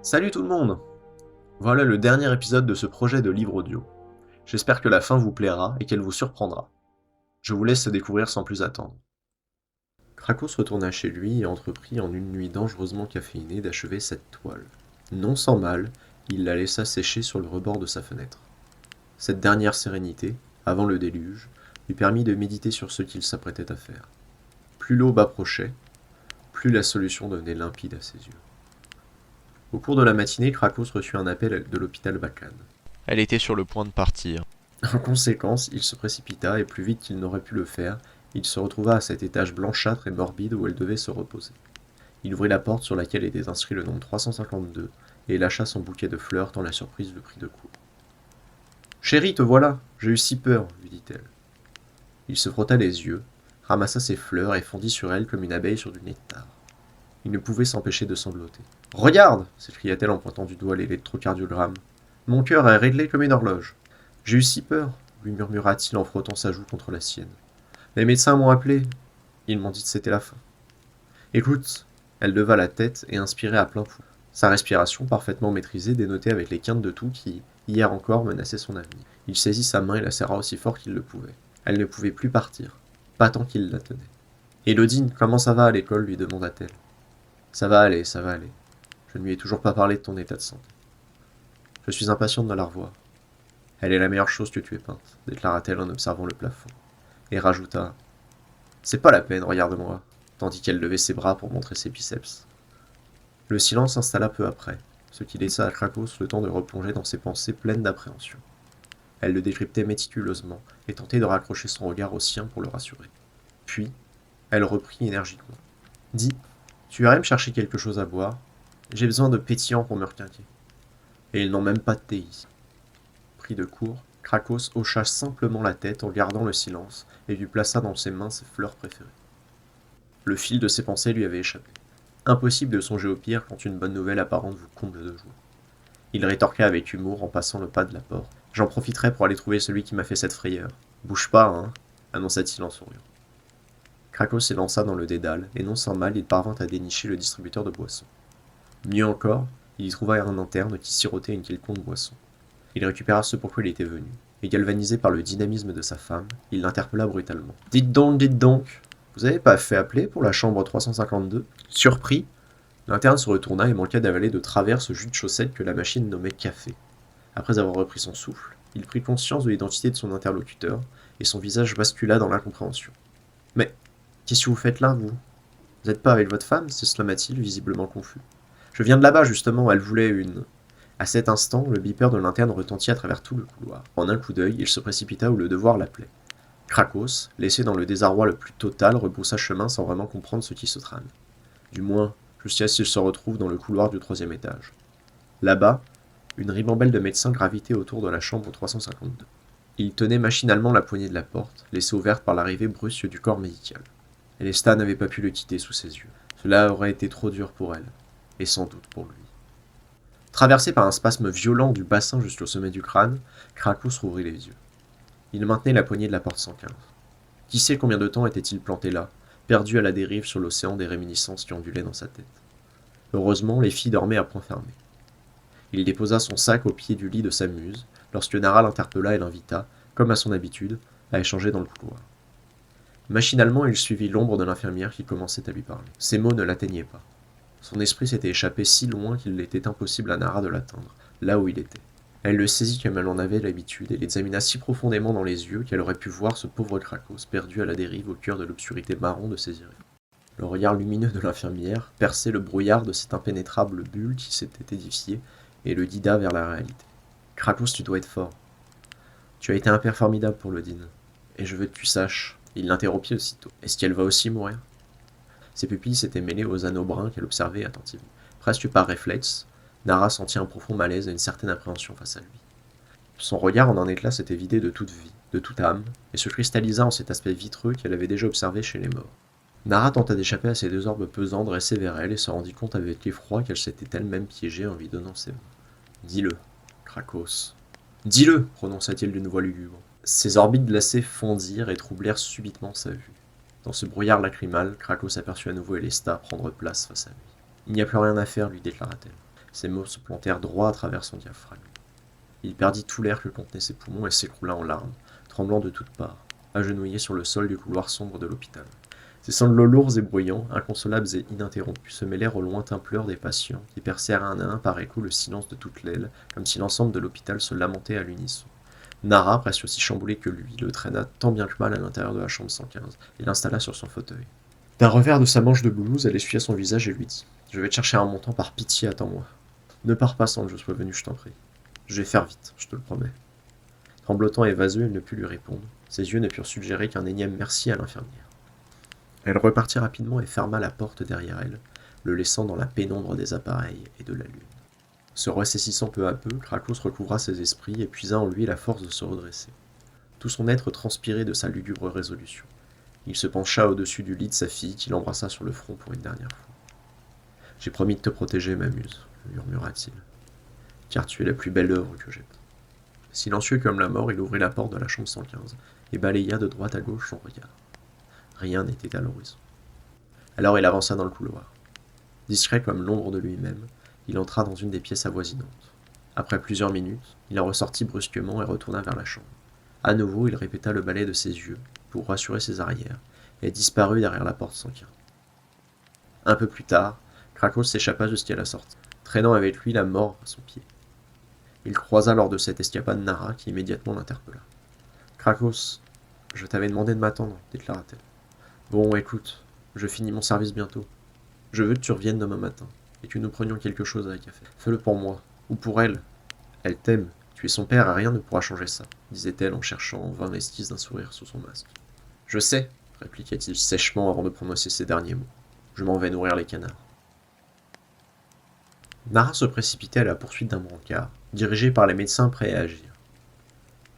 Salut tout le monde! Voilà le dernier épisode de ce projet de livre audio. J'espère que la fin vous plaira et qu'elle vous surprendra. Je vous laisse découvrir sans plus attendre. Krakos retourna chez lui et entreprit en une nuit dangereusement caféinée d'achever cette toile. Non sans mal, il la laissa sécher sur le rebord de sa fenêtre. Cette dernière sérénité, avant le déluge, lui permit de méditer sur ce qu'il s'apprêtait à faire. Plus l'aube approchait, plus la solution devenait limpide à ses yeux. Au cours de la matinée, Krakos reçut un appel de l'hôpital Bakan. Elle était sur le point de partir. En conséquence, il se précipita et plus vite qu'il n'aurait pu le faire, il se retrouva à cet étage blanchâtre et morbide où elle devait se reposer. Il ouvrit la porte sur laquelle était inscrit le nombre 352 et lâcha son bouquet de fleurs tant la surprise le prit de court. « Chérie, te voilà! J'ai eu si peur, lui dit-elle. Il se frotta les yeux, ramassa ses fleurs et fondit sur elles comme une abeille sur du nectar. Il ne pouvait s'empêcher de sangloter. « Regarde !» s'écria-t-elle en pointant du doigt l'électrocardiograme. « Mon cœur est réglé comme une horloge. » « J'ai eu si peur, lui murmura-t-il en frottant sa joue contre la sienne. Les médecins m'ont appelé. Ils m'ont dit que c'était la fin. Écoute, elle leva la tête et inspirait à plein poumon. Sa respiration, parfaitement maîtrisée, dénotait avec les quintes de toux qui, hier encore, menaçaient son avenir. Il saisit sa main et la serra aussi fort qu'il le pouvait. Elle ne pouvait plus partir, pas tant qu'il la tenait. Élodine, comment ça va à l'école lui demanda-t-elle. Ça va aller, ça va aller. Je ne lui ai toujours pas parlé de ton état de santé. Je suis impatiente de la revoir. Elle est la meilleure chose que tu aies peinte, déclara-t-elle en observant le plafond, et rajouta « C'est pas la peine, regarde-moi », tandis qu'elle levait ses bras pour montrer ses biceps. Le silence s'installa peu après, ce qui laissa à Krakos le temps de replonger dans ses pensées pleines d'appréhension. Elle le décryptait méticuleusement et tentait de raccrocher son regard au sien pour le rassurer. Puis, elle reprit énergiquement. « Dis, tu irais me chercher quelque chose à boire? J'ai besoin de pétillant pour me requinquer. Et ils n'ont même pas de thé ici. » Pris de court, Krakos hocha simplement la tête en gardant le silence et lui plaça dans ses mains ses fleurs préférées. Le fil de ses pensées lui avait échappé. Impossible de songer au pire quand une bonne nouvelle apparente vous comble de joie. Il rétorqua avec humour en passant le pas de la porte. « J'en profiterai pour aller trouver celui qui m'a fait cette frayeur. Bouge pas, hein » annonça-t-il en souriant. Krakos s'élança dans le dédale, et non sans mal il parvint à dénicher le distributeur de boissons. Mieux encore, il y trouva un interne qui sirotait une quelconque boisson. Il récupéra ce pourquoi il était venu, et galvanisé par le dynamisme de sa femme, il l'interpella brutalement. « Dites donc, vous avez pas fait appeler pour la chambre 352 ?» Surpris, l'interne se retourna et manqua d'avaler de travers ce jus de chaussette que la machine nommait café. Après avoir repris son souffle, il prit conscience de l'identité de son interlocuteur, et son visage bascula dans l'incompréhension. « Mais, qu'est-ce que vous faites là, vous? Vous n'êtes pas avec votre femme ?» s'exclama-t-il, visiblement confus. « Je viens de là-bas, justement, elle voulait une... » À cet instant, le beeper de l'interne retentit à travers tout le couloir. En un coup d'œil, il se précipita où le devoir l'appelait. Krakos, laissé dans le désarroi le plus total, rebroussa chemin sans vraiment comprendre ce qui se trame. Du moins, jusqu'à ce qu'il se retrouve dans le couloir du 3e étage. Là-bas, une ribambelle de médecins gravitait autour de la chambre 352. Il tenait machinalement la poignée de la porte, laissée ouverte par l'arrivée brusque du corps médical. Elesta n'avait pas pu le quitter sous ses yeux. Cela aurait été trop dur pour elle, et sans doute pour lui. Traversé par un spasme violent du bassin jusqu'au sommet du crâne, Krakos rouvrit les yeux. Il maintenait la poignée de la porte 115. Qui sait combien de temps était-il planté là, perdu à la dérive sur l'océan des réminiscences qui ondulaient dans sa tête. Heureusement, les filles dormaient à point fermé. Il déposa son sac au pied du lit de sa muse, lorsque Nara l'interpella et l'invita, comme à son habitude, à échanger dans le couloir. Machinalement, il suivit l'ombre de l'infirmière qui commençait à lui parler. Ses mots ne l'atteignaient pas. Son esprit s'était échappé si loin qu'il était impossible à Nara de l'atteindre, là où il était. Elle le saisit comme elle en avait l'habitude et l'examina si profondément dans les yeux qu'elle aurait pu voir ce pauvre Krakos perdu à la dérive au cœur de l'obscurité marron de ses iris. Le regard lumineux de l'infirmière perçait le brouillard de cette impénétrable bulle qui s'était édifiée et le guida vers la réalité. « Krakos, tu dois être fort. Tu as été un père formidable pour Lodine. Et je veux que tu saches. » Il l'interrompit aussitôt. « Est-ce qu'elle va aussi mourir ?» Ses pupilles s'étaient mêlées aux anneaux bruns qu'elle observait attentivement. Presque par réflexe, Nara sentit un profond malaise et une certaine appréhension face à lui. Son regard en un éclat s'était vidé de toute vie, de toute âme, et se cristallisa en cet aspect vitreux qu'elle avait déjà observé chez les morts. Nara tenta d'échapper à ces deux orbes pesants dressés vers elle et se rendit compte avec effroi qu'elle s'était elle-même piégée en lui donnant ses mots. « Dis-le, Krakos. Dis-le » prononça-t-il d'une voix lugubre. Ses orbites glacées fondirent et troublèrent subitement sa vue. Dans ce brouillard lacrymal, Krakos aperçut à nouveau Elesta prendre place face à lui. « Il n'y a plus rien à faire, lui déclara-t-elle. Ces mots se plantèrent droit à travers son diaphragme. Il perdit tout l'air que contenaient ses poumons et s'écroula en larmes, tremblant de toutes parts, agenouillé sur le sol du couloir sombre de l'hôpital. Ses sanglots lourds et bruyants, inconsolables et ininterrompus, se mêlèrent aux lointains pleurs des patients qui percèrent un à un par écho le silence de toute l'aile, comme si l'ensemble de l'hôpital se lamentait à l'unisson. Nara, presque aussi chamboulé que lui, le traîna tant bien que mal à l'intérieur de la chambre 115 et l'installa sur son fauteuil. D'un revers de sa manche de blouse, elle essuya son visage et lui dit « Je vais te chercher un montant, par pitié, attends-moi. Ne pars pas sans que je sois venu, je t'en prie. Je vais faire vite, je te le promets. » Tremblotant et vaseux, il ne put lui répondre. Ses yeux ne purent suggérer qu'un énième merci à l'infirmière. Elle repartit rapidement et ferma la porte derrière elle, le laissant dans la pénombre des appareils et de la lune. Se ressaisissant peu à peu, Krakos recouvra ses esprits et puisa en lui la force de se redresser. Tout son être transpirait de sa lugubre résolution. Il se pencha au-dessus du lit de sa fille, qu'il embrassa sur le front pour une dernière fois. « J'ai promis de te protéger, ma muse, » murmura-t-il, « car tu es la plus belle œuvre que j'ai. » Silencieux comme la mort, il ouvrit la porte de la chambre 115 et balaya de droite à gauche son regard. Rien n'était à l'horizon. Alors il avança dans le couloir. Discret comme l'ombre de lui-même, il entra dans une des pièces avoisinantes. Après plusieurs minutes, il en ressortit brusquement et retourna vers la chambre. À nouveau, il répéta le balai de ses yeux, pour rassurer ses arrières, et disparut derrière la porte 115. Un peu plus tard, Krakos s'échappa jusqu'à la sortie, traînant avec lui la mort à son pied. Il croisa lors de cette escapade Nara qui immédiatement l'interpella. « Krakos, je t'avais demandé de m'attendre, déclara-t-elle. Bon, écoute, je finis mon service bientôt. Je veux que tu reviennes demain matin, et que nous prenions quelque chose à la café. Fais-le pour moi, ou pour elle. Elle t'aime, tu es son père et rien ne pourra changer ça, disait-elle en cherchant en vain l'esquisse d'un sourire sous son masque. Je sais, répliqua-t-il sèchement avant de prononcer ces derniers mots. Je m'en vais nourrir les canards. Nara se précipitait à la poursuite d'un brancard, dirigé par les médecins prêts à agir.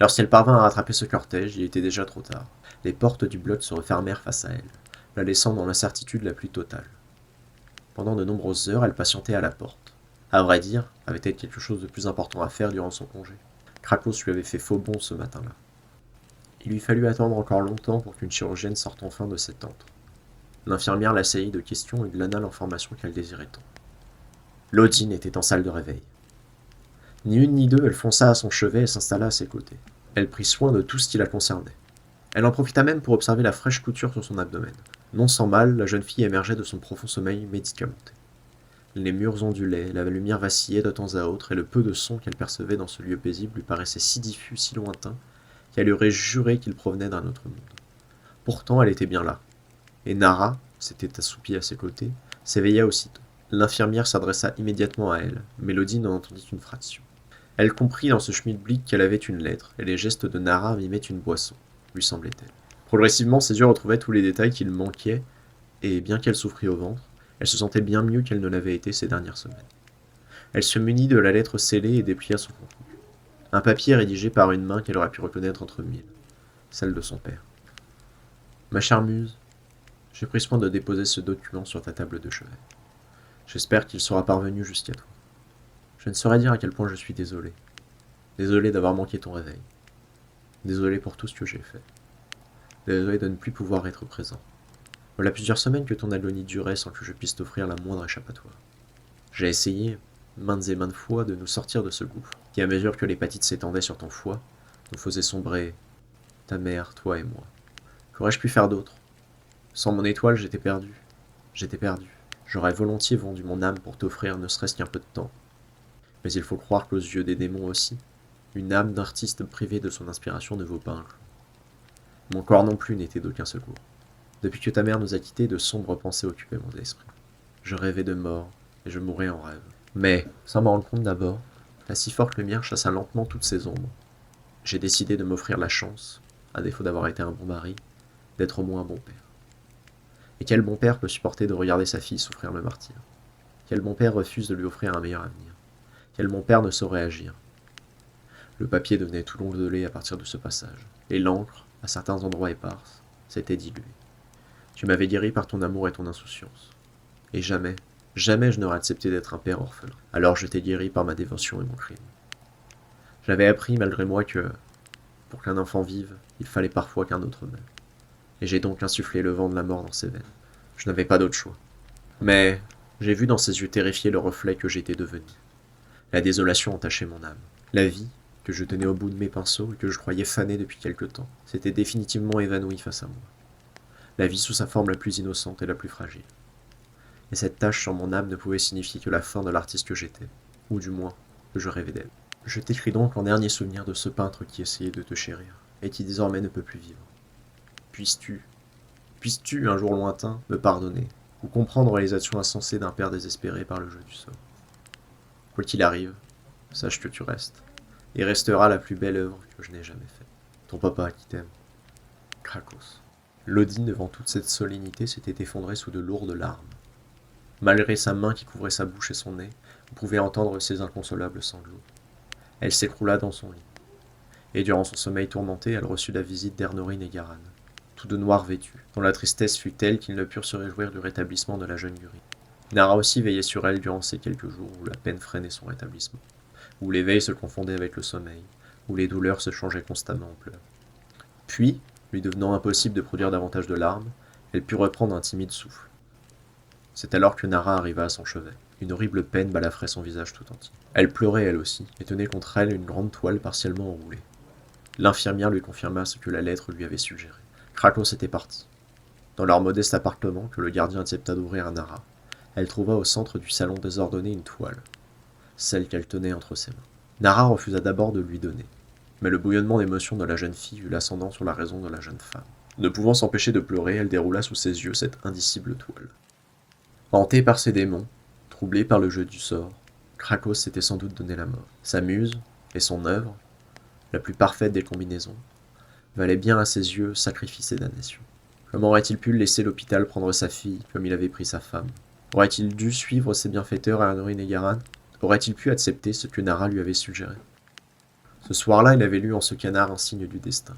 Lorsqu'elle parvint à rattraper ce cortège, il était déjà trop tard. Les portes du bloc se refermèrent face à elle, la laissant dans l'incertitude la plus totale. Pendant de nombreuses heures, elle patientait à la porte. À vrai dire, avait-elle quelque chose de plus important à faire durant son congé? Krakos lui avait fait faux bond ce matin-là. Il lui fallut attendre encore longtemps pour qu'une chirurgienne sorte enfin de cet antre. L'infirmière l'assaillit de questions et glana l'information qu'elle désirait tant. Lodine était en salle de réveil. Ni une ni deux, elle fonça à son chevet et s'installa à ses côtés. Elle prit soin de tout ce qui la concernait. Elle en profita même pour observer la fraîche couture sur son abdomen. Non sans mal, la jeune fille émergeait de son profond sommeil médicamenté. Les murs ondulaient, la lumière vacillait de temps à autre, et le peu de son qu'elle percevait dans ce lieu paisible lui paraissait si diffus, si lointain, qu'elle aurait juré qu'il provenait d'un autre monde. Pourtant, elle était bien là. Et Nara, s'était assoupie à ses côtés, s'éveilla aussitôt. L'infirmière s'adressa immédiatement à elle. Mélodie n'en entendit qu'une fraction. Elle comprit dans ce schmilblick qu'elle avait une lettre, et les gestes de Nara mimaient une boisson, lui semblait-elle. Progressivement, ses yeux retrouvaient tous les détails qu'il manquait, et bien qu'elle souffrît au ventre, elle se sentait bien mieux qu'elle ne l'avait été ces dernières semaines. Elle se munit de la lettre scellée et déplia son contenu. Un papier rédigé par une main qu'elle aurait pu reconnaître entre mille, celle de son père. « Ma chère Muse, j'ai pris soin de déposer ce document sur ta table de chevet. J'espère qu'il sera parvenu jusqu'à toi. Je ne saurais dire à quel point je suis désolé. Désolé d'avoir manqué ton réveil. Désolé pour tout ce que j'ai fait. Désolé de ne plus pouvoir être présent. Voilà plusieurs semaines que ton agonie durait sans que je puisse t'offrir la moindre échappatoire. J'ai essayé, maintes et maintes fois, de nous sortir de ce gouffre, qui, à mesure que l'hépatite s'étendait sur ton foie, nous faisait sombrer, ta mère, toi et moi. Qu'aurais-je pu faire d'autre? Sans mon étoile, j'étais perdu. J'étais perdu. J'aurais volontiers vendu mon âme pour t'offrir ne serait-ce qu'un peu de temps. Mais il faut croire qu'aux yeux des démons aussi, une âme d'artiste privée de son inspiration ne vaut pas un clou. Mon corps non plus n'était d'aucun secours. Depuis que ta mère nous a quittés, de sombres pensées occupaient mon esprit. Je rêvais de mort, et je mourais en rêve. Mais, sans m'en rendre compte d'abord, la si forte lumière chassa lentement toutes ces ombres. J'ai décidé de m'offrir la chance, à défaut d'avoir été un bon mari, d'être au moins un bon père. Et quel bon père peut supporter de regarder sa fille souffrir le martyre? Quel bon père refuse de lui offrir un meilleur avenir? Quel bon père ne saurait agir? Le papier devenait tout ondulé à partir de ce passage, et l'encre, à certains endroits éparses, s'était diluée. Tu m'avais guéri par ton amour et ton insouciance. Et jamais, jamais je n'aurais accepté d'être un père orphelin. Alors je t'ai guéri par ma dévotion et mon crime. J'avais appris malgré moi que, pour qu'un enfant vive, il fallait parfois qu'un autre meure. Et j'ai donc insufflé le vent de la mort dans ses veines. Je n'avais pas d'autre choix. Mais j'ai vu dans ses yeux terrifiés le reflet que j'étais devenu. La désolation entachait mon âme. La vie, que je tenais au bout de mes pinceaux et que je croyais fanée depuis quelque temps, s'était définitivement évanouie face à moi. La vie sous sa forme la plus innocente et la plus fragile. Et cette tache sur mon âme ne pouvait signifier que la fin de l'artiste que j'étais, ou du moins, que je rêvais d'être. Je t'écris donc en dernier souvenir de ce peintre qui essayait de te chérir, et qui désormais ne peut plus vivre. Puisses-tu, un jour lointain, me pardonner, ou comprendre les actions insensées d'un père désespéré par le jeu du sort. Quoi qu'il arrive, sache que tu restes, et resteras la plus belle œuvre que je n'ai jamais faite. Ton papa qui t'aime. Krakos. Lodin, devant toute cette solennité, s'était effondré sous de lourdes larmes. Malgré sa main qui couvrait sa bouche et son nez, on pouvait entendre ses inconsolables sanglots. Elle s'écroula dans son lit. Et durant son sommeil tourmenté, elle reçut la visite d'Ernorin et Garan, tous deux noirs vêtus, dont la tristesse fut telle qu'ils ne purent se réjouir du rétablissement de la jeune Guri. Nara aussi veillait sur elle durant ces quelques jours où la peine freinait son rétablissement, où l'éveil se confondait avec le sommeil, où les douleurs se changeaient constamment en pleurs. Puis, lui devenant impossible de produire davantage de larmes, elle put reprendre un timide souffle. C'est alors que Nara arriva à son chevet. Une horrible peine balafrait son visage tout entier. Elle pleurait elle aussi, et tenait contre elle une grande toile partiellement enroulée. L'infirmière lui confirma ce que la lettre lui avait suggéré. Krakos était parti. Dans leur modeste appartement, que le gardien accepta d'ouvrir à Nara, elle trouva au centre du salon désordonné une toile, celle qu'elle tenait entre ses mains. Nara refusa d'abord de lui donner, mais le bouillonnement d'émotion de la jeune fille eut l'ascendant sur la raison de la jeune femme. Ne pouvant s'empêcher de pleurer, elle déroula sous ses yeux cette indicible toile. Hantée par ses démons, troublée par le jeu du sort, Krakos s'était sans doute donné la mort. Sa muse, et son œuvre, la plus parfaite des combinaisons, valait bien à ses yeux sacrifice et damnation. Comment aurait-il pu laisser l'hôpital prendre sa fille comme il avait pris sa femme? Aurait-il dû suivre ses bienfaiteurs à Ernorin et Garan? Aurait-il pu accepter ce que Nara lui avait suggéré? Ce soir-là, il avait lu en ce canard un signe du destin,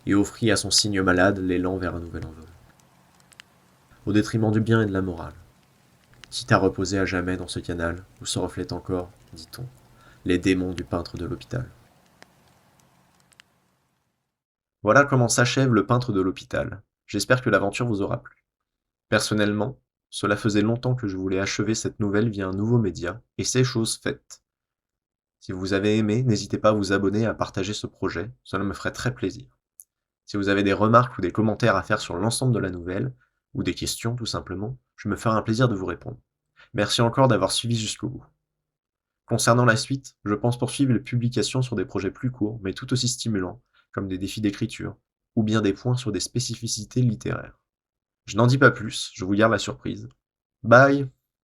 et offrit à son signe malade l'élan vers un nouvel envol. Au détriment du bien et de la morale, quitte à reposer à jamais dans ce canal où se reflètent encore, dit-on, les démons du peintre de l'hôpital. Voilà comment s'achève le peintre de l'hôpital. J'espère que l'aventure vous aura plu. Personnellement, cela faisait longtemps que je voulais achever cette nouvelle via un nouveau média, et c'est chose faite. Si vous avez aimé, n'hésitez pas à vous abonner et à partager ce projet, cela me ferait très plaisir. Si vous avez des remarques ou des commentaires à faire sur l'ensemble de la nouvelle, ou des questions tout simplement, je me ferai un plaisir de vous répondre. Merci encore d'avoir suivi jusqu'au bout. Concernant la suite, je pense poursuivre les publications sur des projets plus courts, mais tout aussi stimulants, comme des défis d'écriture, ou bien des points sur des spécificités littéraires. Je n'en dis pas plus, je vous garde la surprise. Bye!